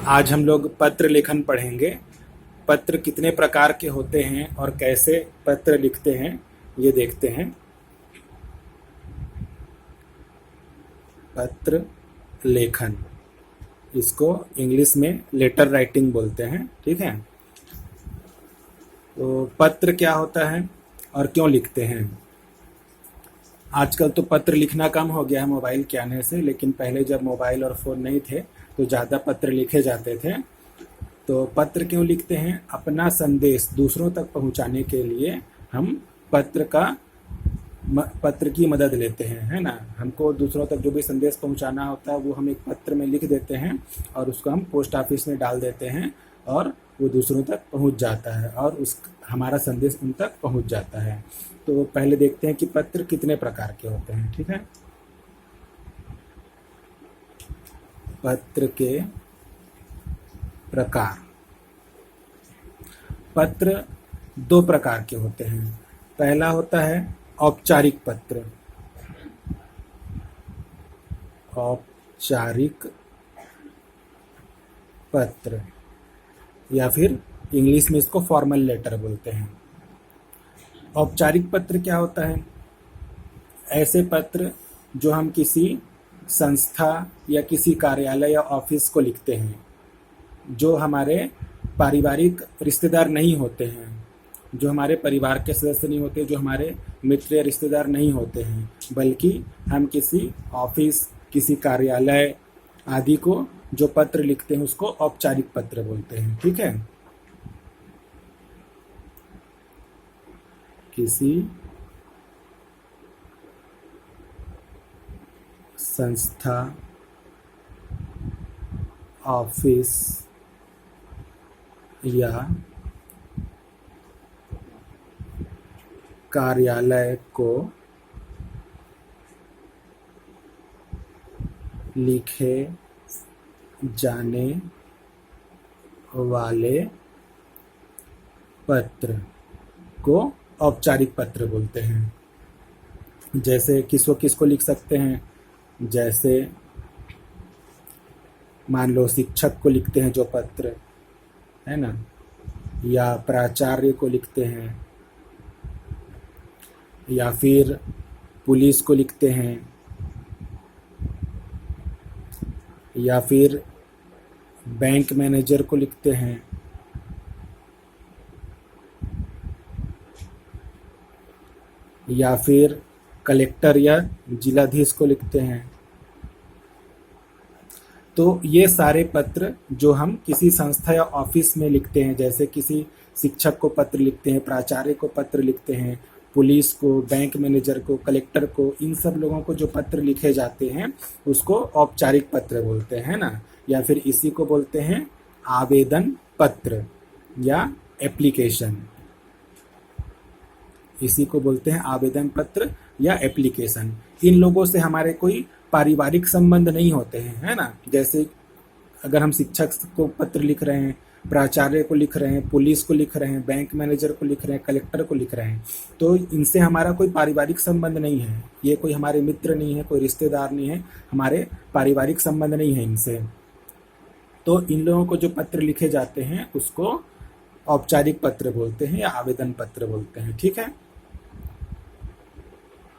आज हम लोग पत्र लेखन पढ़ेंगे। पत्र कितने प्रकार के होते हैं और कैसे पत्र लिखते हैं ये देखते हैं। पत्र लेखन, इसको इंग्लिश में लेटर राइटिंग बोलते हैं। ठीक है, तो पत्र क्या होता है और क्यों लिखते हैं। आजकल तो पत्र लिखना कम हो गया है मोबाइल के आने से, लेकिन पहले जब मोबाइल और फ़ोन नहीं थे तो ज़्यादा पत्र लिखे जाते थे। तो पत्र क्यों लिखते हैं? अपना संदेश दूसरों तक पहुंचाने के लिए हम पत्र की मदद लेते हैं, है ना। हमको दूसरों तक जो भी संदेश पहुंचाना होता है वो हम एक पत्र में लिख देते हैं और उसको हम पोस्ट ऑफिस में डाल देते हैं और वो दूसरों तक पहुंच जाता है और हमारा संदेश उन तक पहुंच जाता है। तो पहले देखते हैं कि पत्र कितने प्रकार के होते हैं। ठीक है, पत्र के प्रकार। पत्र दो प्रकार के होते हैं। पहला होता है औपचारिक पत्र। औपचारिक पत्र या फिर इंग्लिश में इसको फॉर्मल लेटर बोलते हैं। औपचारिक पत्र क्या होता है? ऐसे पत्र जो हम किसी संस्था या किसी कार्यालय या ऑफिस को लिखते हैं, जो हमारे पारिवारिक रिश्तेदार नहीं होते हैं, जो हमारे परिवार के सदस्य नहीं होते, जो हमारे मित्र या रिश्तेदार नहीं होते हैं, बल्कि हम किसी ऑफिस, किसी कार्यालय आदि को जो पत्र लिखते हैं उसको औपचारिक पत्र बोलते हैं। ठीक है, किसी संस्था, ऑफिस या कार्यालय को लिखे जाने वाले पत्र को औपचारिक पत्र बोलते हैं। जैसे किसको लिख सकते हैं? जैसे मान लो शिक्षक को लिखते हैं जो पत्र, है ना, या प्राचार्य को लिखते हैं, या फिर पुलिस को लिखते हैं, या फिर बैंक मैनेजर को लिखते हैं, या फिर कलेक्टर या जिलाधीश को लिखते हैं। तो ये सारे पत्र जो हम किसी संस्था या ऑफिस में लिखते हैं, जैसे किसी शिक्षक को पत्र लिखते हैं, प्राचार्य को पत्र लिखते हैं, पुलिस को, बैंक मैनेजर को, कलेक्टर को, इन सब लोगों को जो पत्र लिखे जाते हैं उसको औपचारिक पत्र बोलते हैं ना। या फिर इसी को बोलते हैं आवेदन पत्र या एप्लीकेशन। इसी को बोलते हैं आवेदन पत्र या एप्लीकेशन। इन लोगों से हमारे कोई पारिवारिक संबंध नहीं होते हैं, है ना। जैसे अगर हम शिक्षक को पत्र लिख रहे हैं, प्राचार्य को लिख रहे हैं, पुलिस को लिख रहे हैं, बैंक मैनेजर को लिख रहे हैं, कलेक्टर को लिख रहे हैं, तो इनसे हमारा कोई पारिवारिक संबंध नहीं है। ये कोई हमारे मित्र नहीं है, कोई रिश्तेदार नहीं है, हमारे पारिवारिक संबंध नहीं है इनसे। तो इन लोगों को जो पत्र लिखे जाते हैं उसको औपचारिक पत्र बोलते हैं या आवेदन पत्र बोलते हैं। ठीक है।